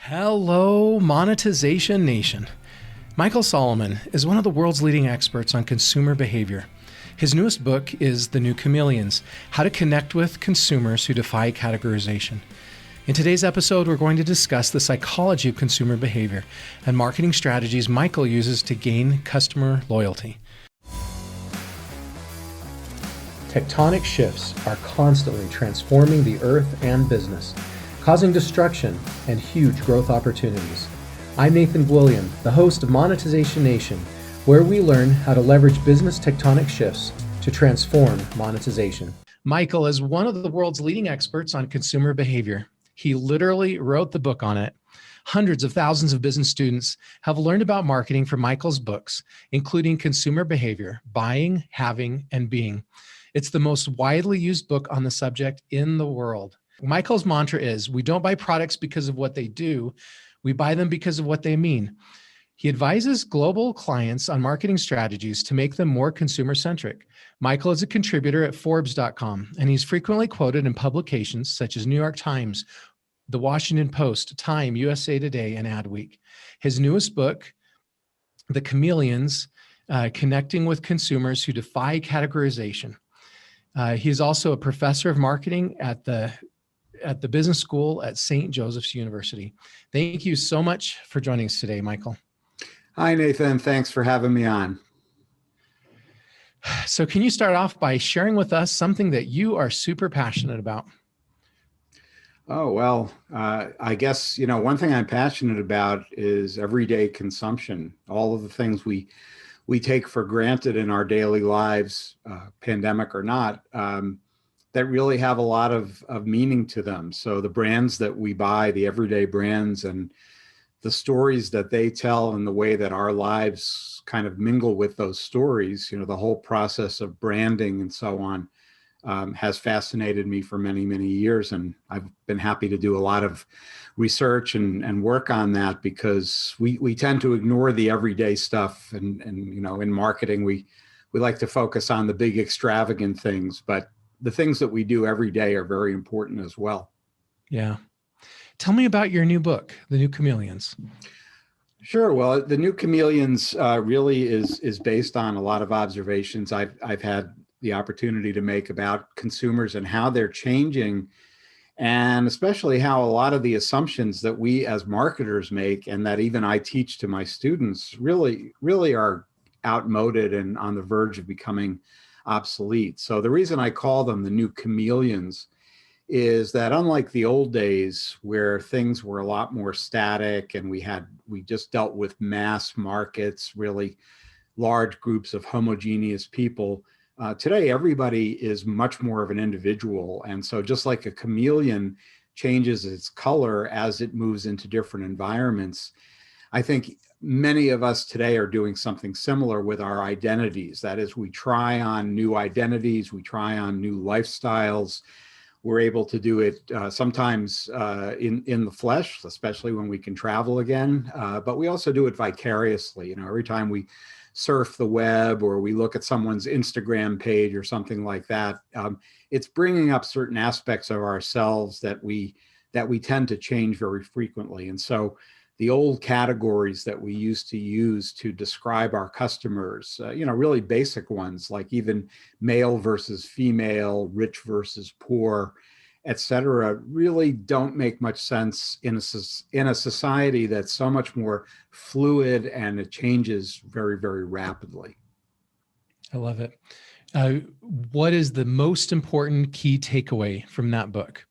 Hello, Monetization Nation. Michael Solomon is one of the world's leading experts on consumer behavior. His newest book is The New Chameleons, How to Connect with Consumers Who Defy Categorization. In today's episode, we're going to discuss the psychology of consumer behavior and marketing strategies Michael uses to gain customer loyalty. Tectonic shifts are constantly transforming the earth and business, causing destruction and huge growth opportunities. I'm Nathan William, the host of Monetization Nation, where we learn how to leverage business tectonic shifts to transform monetization. Michael is one of the world's leading experts on consumer behavior. He literally wrote the book on it. Hundreds of thousands of business students have learned about marketing from Michael's books, including Consumer Behavior, Buying, Having, and Being. It's the most widely used book on the subject in the world. Michael's mantra is, we don't buy products because of what they do, we buy them because of what they mean. He advises global clients on marketing strategies to make them more consumer-centric. Michael is a contributor at Forbes.com, and he's frequently quoted in publications such as New York Times, The Washington Post, Time, USA Today, and Adweek. His newest book, The Chameleons, Connecting with Consumers Who Defy Categorization. He's also a professor of marketing at the business school at St. Joseph's University. Thank you so much for joining us today, Michael. Hi, Nathan. Thanks for having me on. So can you start off by sharing with us something that you are super passionate about? Oh, well, I guess, one thing I'm passionate about is everyday consumption. All of the things we take for granted in our daily lives, pandemic or not, that really have a lot of meaning to them. So the brands that we buy, the everyday brands, and the stories that they tell and the way that our lives kind of mingle with those stories, the whole process of branding and so on, has fascinated me for many, many years. And I've been happy to do a lot of research and work on that because we tend to ignore the everyday stuff. And in marketing, we like to focus on the big extravagant things, but the things that we do every day are very important as well. Yeah. Tell me about your new book, The New Chameleons. Sure. Well, The New Chameleons really is based on a lot of observations I've had the opportunity to make about consumers and how they're changing, and especially how a lot of the assumptions that we as marketers make and that even I teach to my students really are outmoded and on the verge of becoming obsolete. So the reason I call them the new chameleons is that unlike the old days where things were a lot more static and we just dealt with mass markets, really large groups of homogeneous people, today everybody is much more of an individual. And so just like a chameleon changes its color as it moves into different environments, I think many of us today are doing something similar with our identities. That is, we try on new identities, we try on new lifestyles. We're able to do it sometimes in the flesh, especially when we can travel again, but we also do it vicariously. Every time we surf the web or we look at someone's Instagram page or something like that, it's bringing up certain aspects of ourselves that we tend to change very frequently. And so the old categories that we used to use to describe our customers, really basic ones like even male versus female, rich versus poor, et cetera, really don't make much sense in a society that's so much more fluid and it changes very, very rapidly. I love it. What is the most important key takeaway from that book?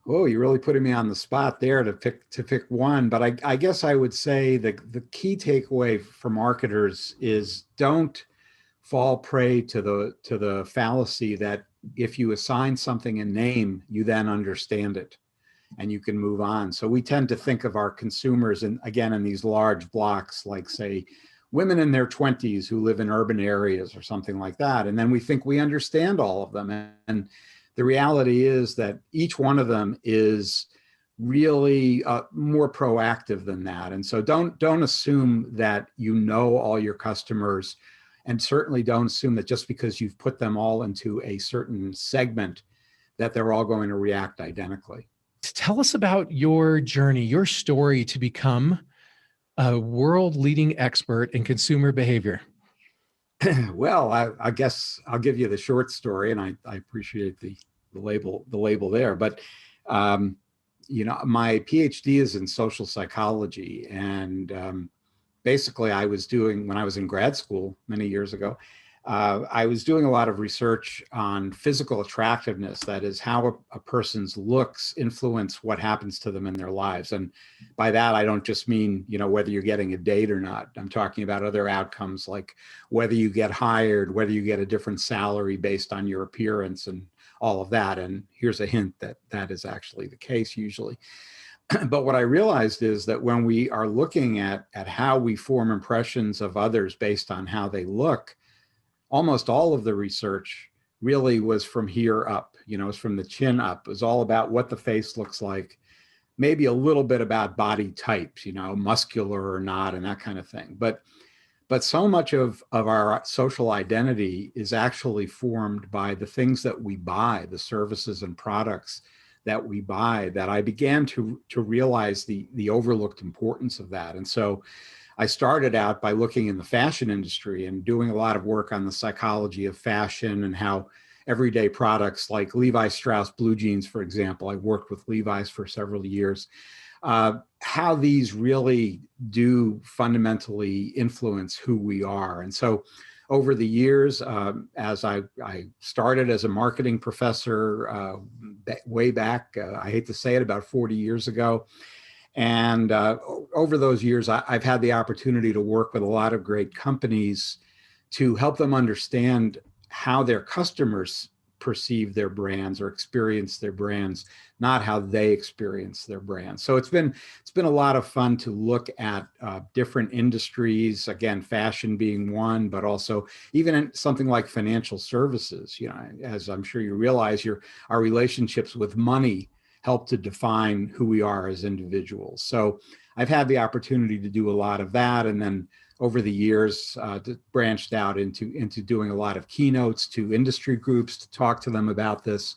Oh, you're really putting me on the spot there to pick one. But I guess I would say the key takeaway for marketers is don't fall prey to the fallacy that if you assign something a name, you then understand it and you can move on. So we tend to think of our consumers in these large blocks, like say women in their 20s who live in urban areas or something like that. And then we think we understand all of them. And the reality is that each one of them is really more proactive than that. And so don't assume that you know all your customers, and certainly don't assume that just because you've put them all into a certain segment that they're all going to react identically. Tell us about your journey, your story to become a world-leading expert in consumer behavior. Well, I guess I'll give you the short story, and I appreciate the label there. But um, my PhD is in social psychology, and basically, I was doing when I was in grad school many years ago. I was doing a lot of research on physical attractiveness, that is, how a person's looks influence what happens to them in their lives. And by that, I don't just mean, whether you're getting a date or not. I'm talking about other outcomes like whether you get hired, whether you get a different salary based on your appearance and all of that. And here's a hint that that is actually the case usually. But what I realized is that when we are looking at how we form impressions of others based on how they look, almost all of the research really was from here up, it's from the chin up. It was all about what the face looks like, maybe a little bit about body types, muscular or not, and that kind of thing. But so much of our social identity is actually formed by the things that we buy, the services and products that we buy, that I began to realize the overlooked importance of that. And so I started out by looking in the fashion industry and doing a lot of work on the psychology of fashion and how everyday products like Levi Strauss blue jeans, for example, I worked with Levi's for several years, how these really do fundamentally influence who we are. And so over the years, as I started as a marketing professor way back, I hate to say it, about 40 years ago. And over those years, I've had the opportunity to work with a lot of great companies to help them understand how their customers perceive their brands or experience their brands, not how they experience their brands. So it's been a lot of fun to look at different industries, again, fashion being one, but also even in something like financial services. As I'm sure you realize, our relationships with money help to define who we are as individuals. So I've had the opportunity to do a lot of that, and then over the years branched out into doing a lot of keynotes to industry groups to talk to them about this.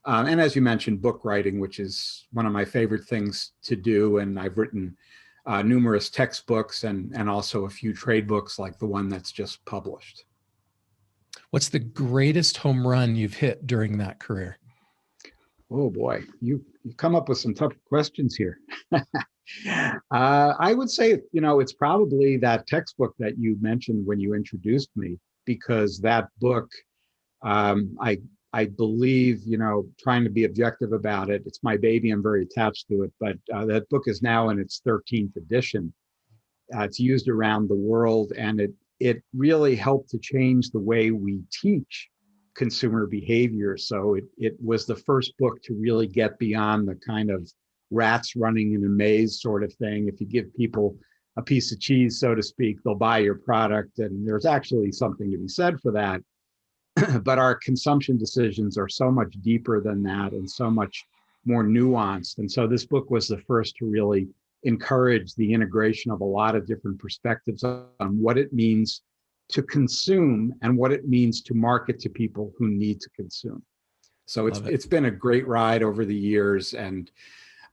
And as you mentioned, book writing, which is one of my favorite things to do. And I've written numerous textbooks and also a few trade books like the one that's just published. What's the greatest home run you've hit during that career? Oh boy, you come up with some tough questions here. I would say, it's probably that textbook that you mentioned when you introduced me, because that book, I believe, trying to be objective about it, it's my baby, I'm very attached to it, but that book is now in its 13th edition. It's used around the world, and it really helped to change the way we teach consumer behavior. So it was the first book to really get beyond the kind of rats running in a maze sort of thing. If you give people a piece of cheese, so to speak, they'll buy your product. And there's actually something to be said for that. But our consumption decisions are so much deeper than that and so much more nuanced. And so this book was the first to really encourage the integration of a lot of different perspectives on what it means to consume and what it means to market to people who need to consume. So it's been a great ride over the years. And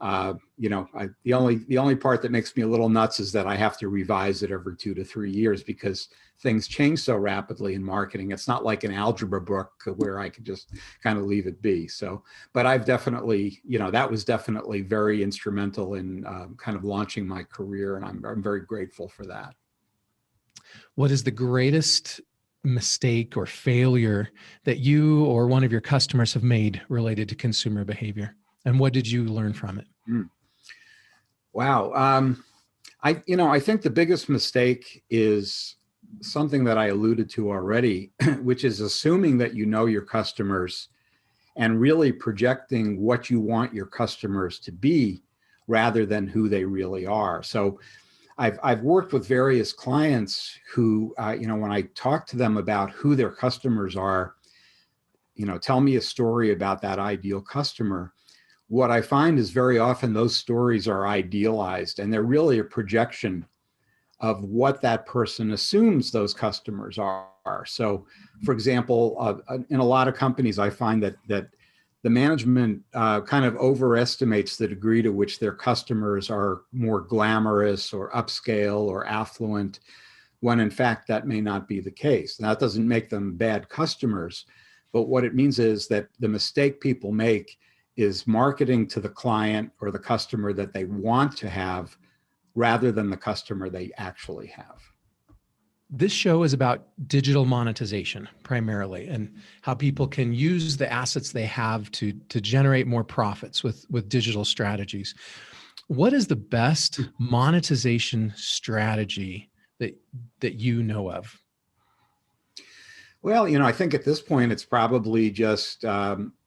the only part that makes me a little nuts is that I have to revise it every 2 to 3 years because things change so rapidly in marketing. It's not like an algebra book where I could just kind of leave it be. So, but I've definitely, that was definitely very instrumental in kind of launching my career, and I'm very grateful for that. What is the greatest mistake or failure that you or one of your customers have made related to consumer behavior? And what did you learn from it? Wow. I think the biggest mistake is something that I alluded to already, which is assuming that you know your customers and really projecting what you want your customers to be rather than who they really are. So I've worked with various clients who, when I talk to them about who their customers are, tell me a story about that ideal customer. What I find is very often those stories are idealized, and they're really a projection of what that person assumes those customers are. So, for example, in a lot of companies, I find that the management kind of overestimates the degree to which their customers are more glamorous or upscale or affluent, when in fact that may not be the case. Now, that doesn't make them bad customers, but what it means is that the mistake people make is marketing to the client or the customer that they want to have rather than the customer they actually have. This show is about digital monetization primarily, and how people can use the assets they have to generate more profits with digital strategies. What is the best monetization strategy that you know of? Well, I think at this point it's probably just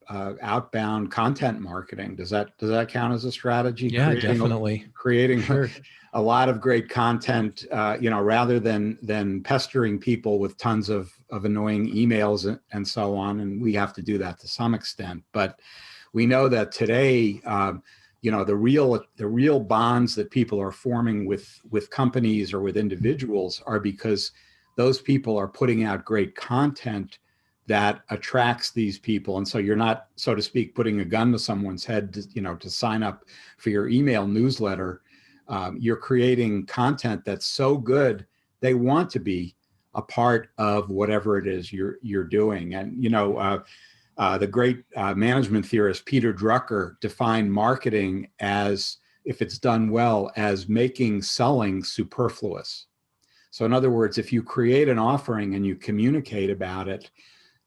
outbound content marketing. Does that count as a strategy? Yeah, definitely. Creating sure. a lot of great content, rather than pestering people with tons of annoying emails and so on. And we have to do that to some extent. But we know that today, the real bonds that people are forming with companies or with individuals are because those people are putting out great content that attracts these people. And so you're not, so to speak, putting a gun to someone's head to sign up for your email newsletter. You're creating content that's so good they want to be a part of whatever it is you're doing. And the great management theorist Peter Drucker defined marketing as, if it's done well, as making selling superfluous. So in other words, if you create an offering and you communicate about it,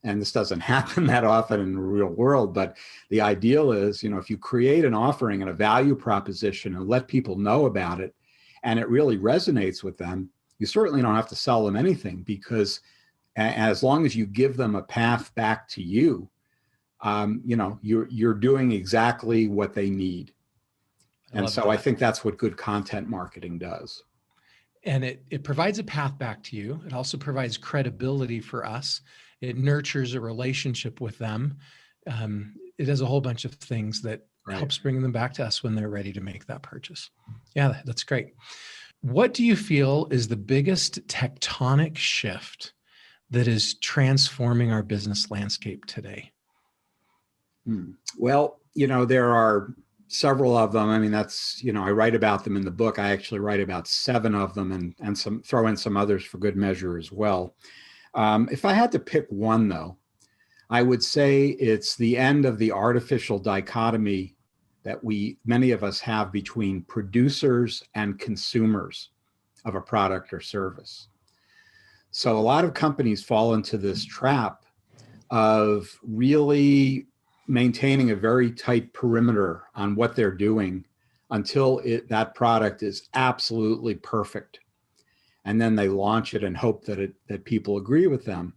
and this doesn't happen that often in the real world, but the ideal is, if you create an offering and a value proposition and let people know about it, and it really resonates with them, you certainly don't have to sell them anything, because as long as you give them a path back to you, you're doing exactly what they need. And so I think that's what good content marketing does. And it provides a path back to you. It also provides credibility for us. It nurtures a relationship with them. It does a whole bunch of things that helps bring them back to us when they're ready to make that purchase. Yeah, that's great. What do you feel is the biggest tectonic shift that is transforming our business landscape today? Well, there are several of them. I mean, that's, I write about them in the book. I actually write about 7 of them and throw in some others for good measure as well. If I had to pick one, though, I would say it's the end of the artificial dichotomy that many of us have between producers and consumers of a product or service. So a lot of companies fall into this trap of really maintaining a very tight perimeter on what they're doing until that product is absolutely perfect. And then they launch it and hope that people agree with them.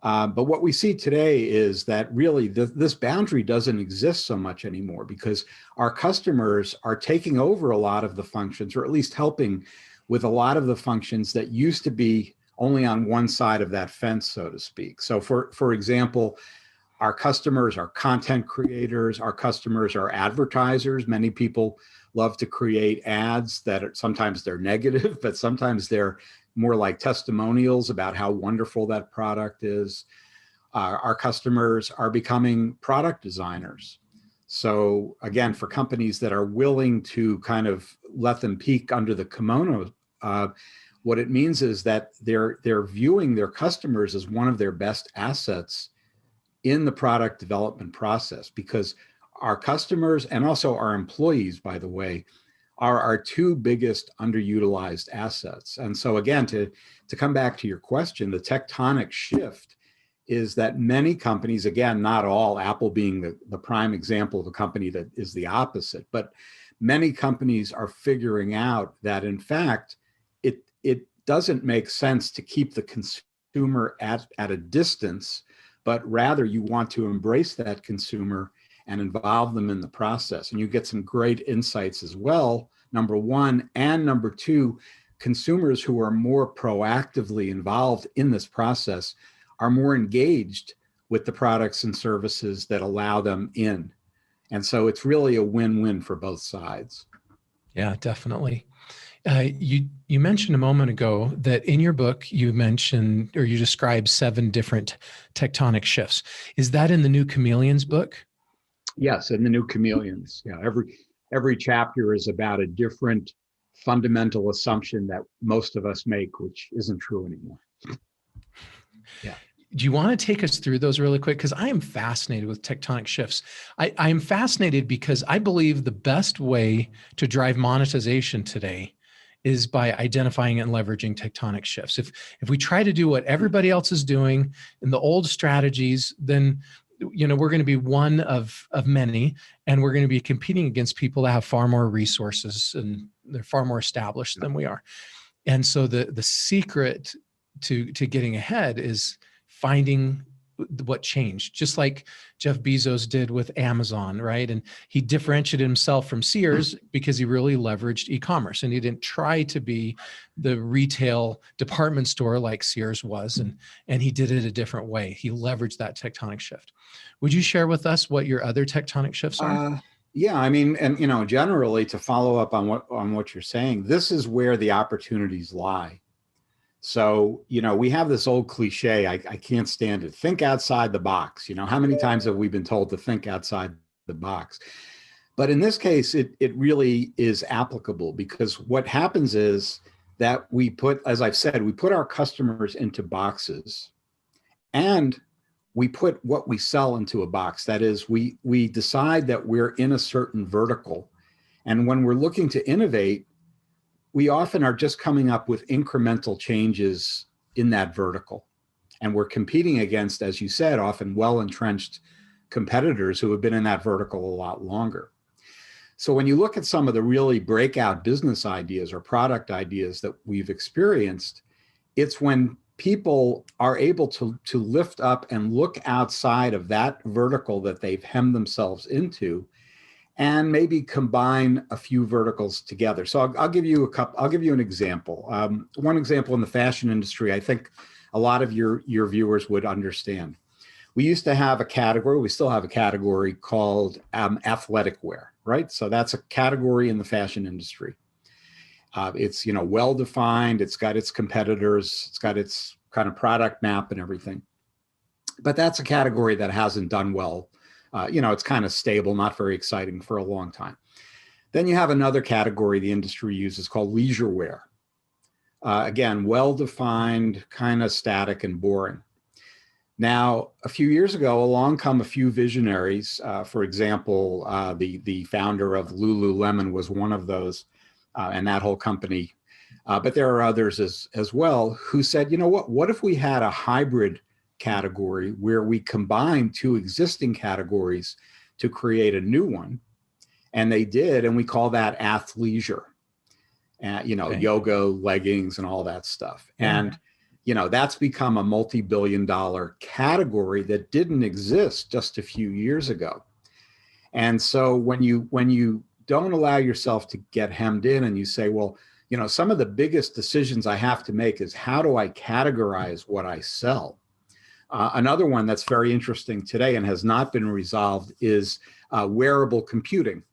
But what we see today is that really this boundary doesn't exist so much anymore, because our customers are taking over a lot of the functions, or at least helping with a lot of the functions that used to be only on one side of that fence, so to speak. So for example, our customers are content creators, our customers are advertisers. Many people love to create ads that sometimes they're negative, but sometimes they're more like testimonials about how wonderful that product is. Our customers are becoming product designers. So again, for companies that are willing to kind of let them peek under the kimono, what it means is that they're viewing their customers as one of their best assets in the product development process, because our customers, and also our employees, by the way, are our 2 biggest underutilized assets. And so again, to come back to your question, the tectonic shift is that many companies, again, not all, Apple being the prime example of a company that is the opposite, but many companies are figuring out that in fact, it doesn't make sense to keep the consumer at a distance, but rather you want to embrace that consumer and involve them in the process. And you get some great insights as well, number one. And number two, consumers who are more proactively involved in this process are more engaged with the products and services that allow them in. And so it's really a win-win for both sides. Yeah, definitely. You mentioned a moment ago that in your book, you mentioned, or you described 7 different tectonic shifts. Is that in the new Chameleons book? Yes, and the new Chameleons. Yeah, every chapter is about a different fundamental assumption that most of us make, which isn't true anymore. Yeah. Do you want to take us through those really quick? Because I am fascinated with tectonic shifts. I am fascinated because I believe the best way to drive monetization today is by identifying and leveraging tectonic shifts. If we try to do what everybody else is doing in the old strategies, then we're going to be one of many, and we're going to be competing against people that have far more resources and they're far more established than we are. And so the secret to getting ahead is finding what changed, just like Jeff Bezos did with Amazon, right? And he differentiated himself from Sears because he really leveraged e-commerce, and he didn't try to be the retail department store like Sears was, and he did it a different way. He leveraged that tectonic shift. Would you share with us what your other tectonic shifts are? Yeah, I mean, and generally, to follow up on what you're saying, this is where the opportunities lie. So, we have this old cliche, I can't stand it. Think outside the box. How many times have we been told to think outside the box? But in this case, it really is applicable, because what happens is that as I've said, we put our customers into boxes, and we put what we sell into a box. That is, we decide that we're in a certain vertical. And when we're looking to innovate, we often are just coming up with incremental changes in that vertical. And we're competing against, as you said, often well-entrenched competitors who have been in that vertical a lot longer. So when you look at some of the really breakout business ideas or product ideas that we've experienced, it's when people are able to lift up and look outside of that vertical that they've hemmed themselves into, and maybe combine a few verticals together. So I'll give you an example. One example in the fashion industry, I think a lot of your viewers would understand. We used to have a category, we still have a category called athletic wear, right? So that's a category in the fashion industry. It's well-defined, it's got its competitors, it's got its kind of product map and everything. But that's a category that hasn't done well. It's kind of stable, not very exciting for a long time. Then you have another category the industry uses called leisure wear. Again, well-defined, kind of static and boring. Now, a few years ago, along come a few visionaries. For example, the founder of Lululemon was one of those, and that whole company. But there are others as well who said, what if we had a hybrid category where we combine two existing categories to create a new one? And they did, and we call that athleisure. Okay. Yoga, leggings, and all that stuff. Yeah. And that's become a multi-billion-dollar category that didn't exist just a few years ago. And so when you don't allow yourself to get hemmed in, and you say, well, some of the biggest decisions I have to make is, how do I categorize what I sell? Another one that's very interesting today and has not been resolved is wearable computing,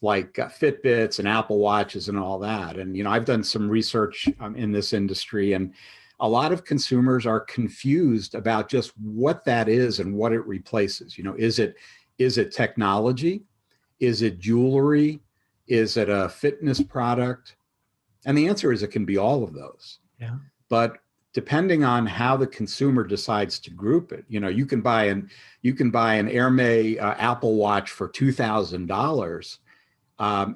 like Fitbits and Apple Watches and all that. And, I've done some research in this industry, and a lot of consumers are confused about just what that is and what it replaces. Is it technology? Is it jewelry? Is it a fitness product? And the answer is it can be all of those. Yeah. But depending on how the consumer decides to group it, you can buy an Hermès Apple Watch for $2,000.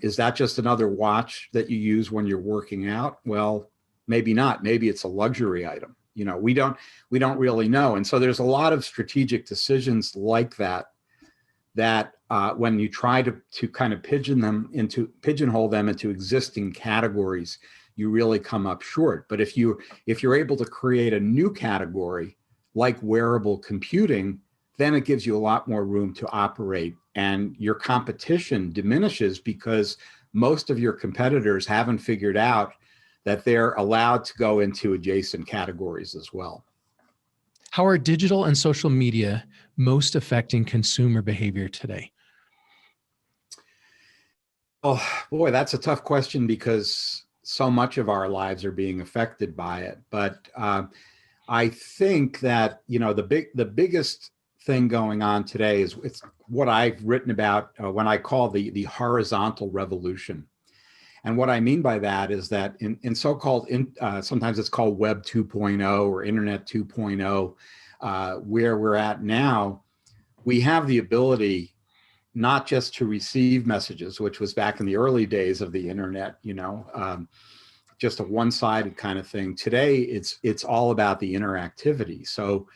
Is that just another watch that you use when you're working out? Well, maybe not. Maybe it's a luxury item. We don't really know. And so there's a lot of strategic decisions like that when you try to kind of pigeonhole them into existing categories, you really come up short. But if you're able to create a new category like wearable computing, then it gives you a lot more room to operate, and your competition diminishes because most of your competitors haven't figured out that they're allowed to go into adjacent categories as well. How are digital and social media most affecting consumer behavior today? Oh boy, that's a tough question, because so much of our lives are being affected by it. But I think that the biggest thing going on today is it's what I've written about when I call the horizontal revolution. And what I mean by that is that in so-called, sometimes it's called Web 2.0 or Internet 2.0, where we're at now, we have the ability not just to receive messages, which was back in the early days of the internet, just a one-sided kind of thing. Today, it's all about the interactivity. So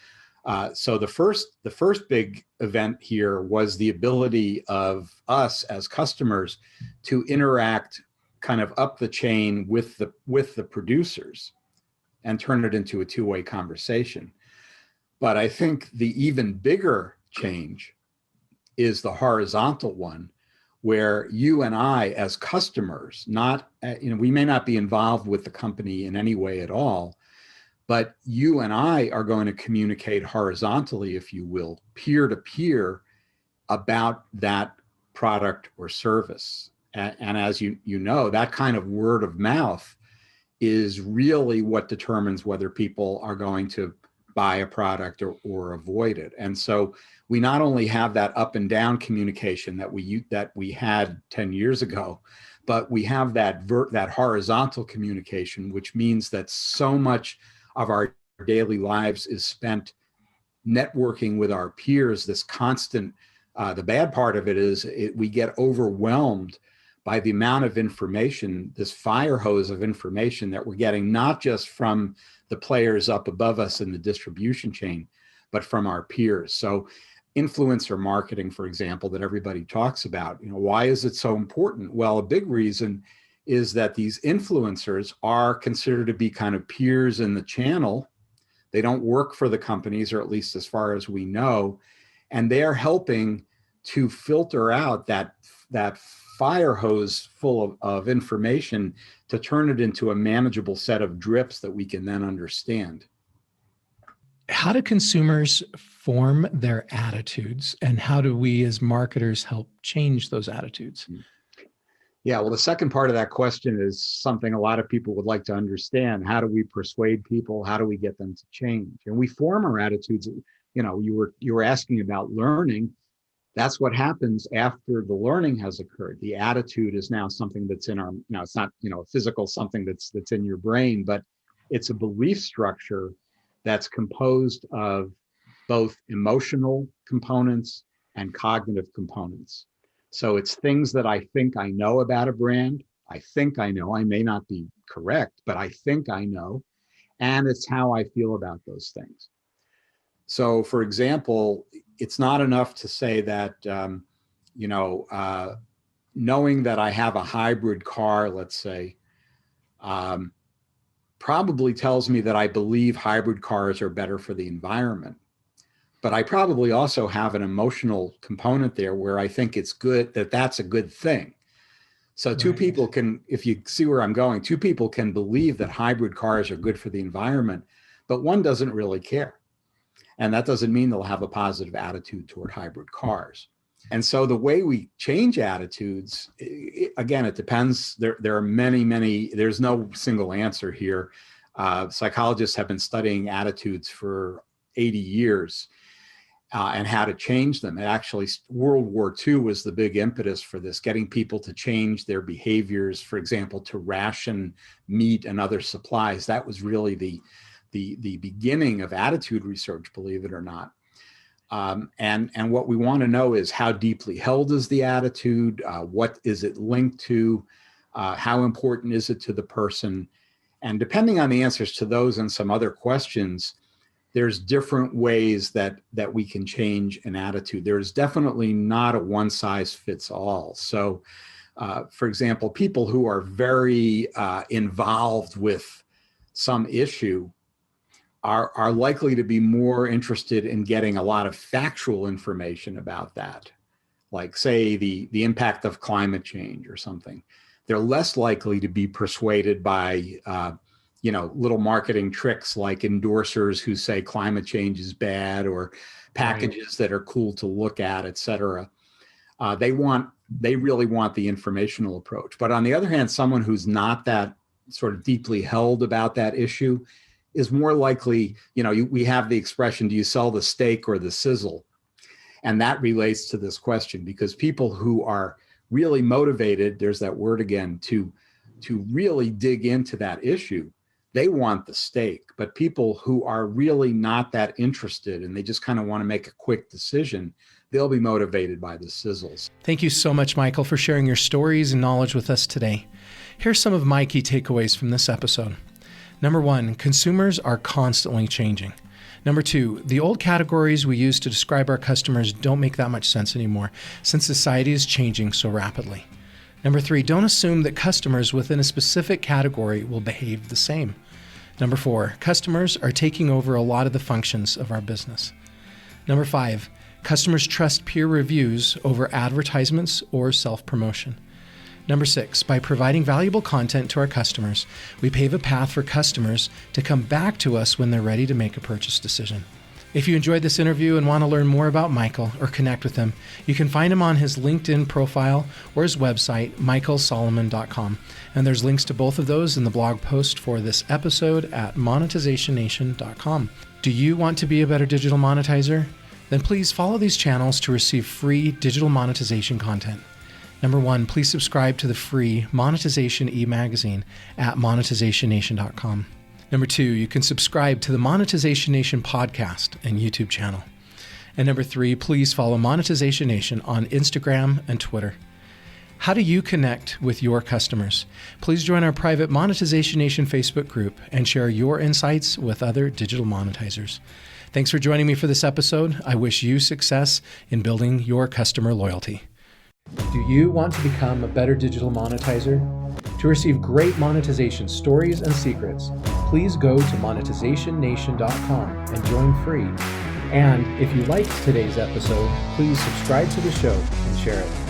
the first big event here was the ability of us as customers to interact kind of up the chain with the producers and turn it into a two-way conversation. But I think the even bigger change is the horizontal one, where you and I as customers, we may not be involved with the company in any way at all, but you and I are going to communicate horizontally, if you will, peer to peer about that product or service. And as you know, that kind of word of mouth is really what determines whether people are going to buy a product or avoid it. And so we not only have that up and down communication that we had 10 years ago, but we have that horizontal communication, which means that so much of our daily lives is spent networking with our peers, this constant, the bad part of it is we get overwhelmed by the amount of information, this fire hose of information that we're getting, not just from the players up above us in the distribution chain, but from our peers. So influencer marketing, for example, that everybody talks about, why is it so important? Well, a big reason is that these influencers are considered to be kind of peers in the channel. They don't work for the companies, or at least as far as we know, and they are helping to filter out that fire hose full of information to turn it into a manageable set of drips that we can then understand. How do consumers form their attitudes, and how do we as marketers help change those attitudes? Yeah, well, the second part of that question is something a lot of people would like to understand. How do we persuade people? How do we get them to change? And we form our attitudes. You were asking about learning. That's what happens after the learning has occurred. The attitude is now something that's in it's not, physical, something that's in your brain, but it's a belief structure that's composed of both emotional components and cognitive components. So it's things that I think I know about a brand. I think I know, I may not be correct, but I think I know. And it's how I feel about those things. So, for example, it's not enough to say that, knowing that I have a hybrid car, let's say, probably tells me that I believe hybrid cars are better for the environment. But I probably also have an emotional component there where I think it's good, that's a good thing. So two people can, if you see where I'm going, two people can believe that hybrid cars are good for the environment, but one doesn't really care. And that doesn't mean they'll have a positive attitude toward hybrid cars. And so the way we change attitudes, again, it depends. There are many, there's no single answer here. Psychologists have been studying attitudes for 80 years and how to change them. And actually, World War II was the big impetus for this, getting people to change their behaviors, for example, to ration meat and other supplies. That was really the beginning of attitude research, believe it or not. And what we want to know is how deeply held is the attitude? What is it linked to? How important is it to the person? And depending on the answers to those and some other questions, there's different ways that we can change an attitude. There's definitely not a one size fits all. So, for example, people who are very involved with some issue are likely to be more interested in getting a lot of factual information about that, like say the impact of climate change or something. They're less likely to be persuaded by little marketing tricks like endorsers who say climate change is bad, or packages that are cool to look at, et cetera. They really want the informational approach. But on the other hand, someone who's not that sort of deeply held about that issue is more likely, we have the expression, do you sell the steak or the sizzle? And that relates to this question, because people who are really motivated, there's that word again, to really dig into that issue, they want the steak. But people who are really not that interested and they just kind of want to make a quick decision, they'll be motivated by the sizzles. Thank you so much, Michael, for sharing your stories and knowledge with us today. Here's some of my key takeaways from this episode. Number 1, consumers are constantly changing. Number 2, the old categories we use to describe our customers don't make that much sense anymore since society is changing so rapidly. Number 3, don't assume that customers within a specific category will behave the same. Number 4, customers are taking over a lot of the functions of our business. Number 5, customers trust peer reviews over advertisements or self-promotion. Number 6, by providing valuable content to our customers, we pave a path for customers to come back to us when they're ready to make a purchase decision. If you enjoyed this interview and want to learn more about Michael or connect with him, you can find him on his LinkedIn profile or his website, michaelsolomon.com. And there's links to both of those in the blog post for this episode at monetizationnation.com. Do you want to be a better digital monetizer? Then please follow these channels to receive free digital monetization content. Number 1, please subscribe to the free Monetization e-magazine at monetizationnation.com. Number 2, you can subscribe to the Monetization Nation podcast and YouTube channel. And number 3, please follow Monetization Nation on Instagram and Twitter. How do you connect with your customers? Please join our private Monetization Nation Facebook group and share your insights with other digital monetizers. Thanks for joining me for this episode. I wish you success in building your customer loyalty. Do you want to become a better digital monetizer? To receive great monetization stories and secrets, please go to monetizationnation.com and join free. And if you liked today's episode, please subscribe to the show and share it.